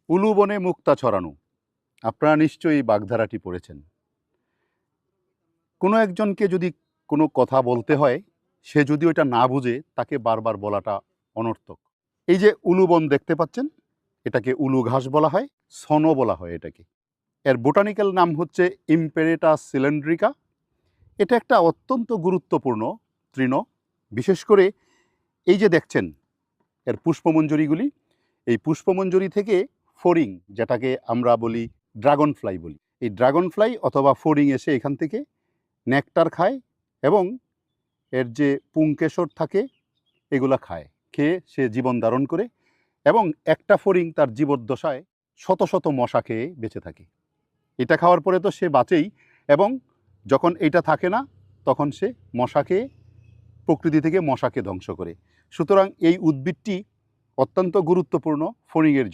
উলু বনে মুক্তা ছড়ানো। আপনারা নিশ্চয়ই এই বাগধারাটি পড়েছেন। কোনো একজনকে যদি কোনো কথা বলতে হয়, সে যদি ওইটা না বুঝে তাকে বারবার বলাটা অনর্থক। এই যে উলু বন দেখতে পাচ্ছেন, এটাকে উলু ঘাস বলা হয়, সনো বলা হয় এটাকে। এর বোটানিক্যাল নাম হচ্ছে ইম্পেরেটা সিলিন্ড্রিকা। এটা একটা অত্যন্ত গুরুত্বপূর্ণ তৃণ। বিশেষ করে এই যে দেখছেন এর পুষ্পমঞ্জরিগুলি, এই পুষ্পমঞ্জরি থেকে ফড়িং, যেটাকে আমরা বলি ড্রাগন ফ্লাই বলি, এই ড্রাগন ফ্লাই অথবা ফড়িং এসে এখান থেকে নেকটার খায় এবং এর যে পুংকেশর থাকে এগুলা খায়, খেয়ে সে জীবন ধারণ করে এবং একটা ফড়িং তার জীবদ্দশায় শত শত মশা খেয়ে বেঁচে থাকে। এটা খাওয়ার পরে তো সে বাঁচেই, এবং যখন এটা থাকে না তখন সে মশা খেয়ে প্রকৃতি থেকে মশাকে ধ্বংস করে। সুতরাং এই উদ্ভিদটি অত্যন্ত গুরুত্বপূর্ণ ফড়িংয়ের জন্য।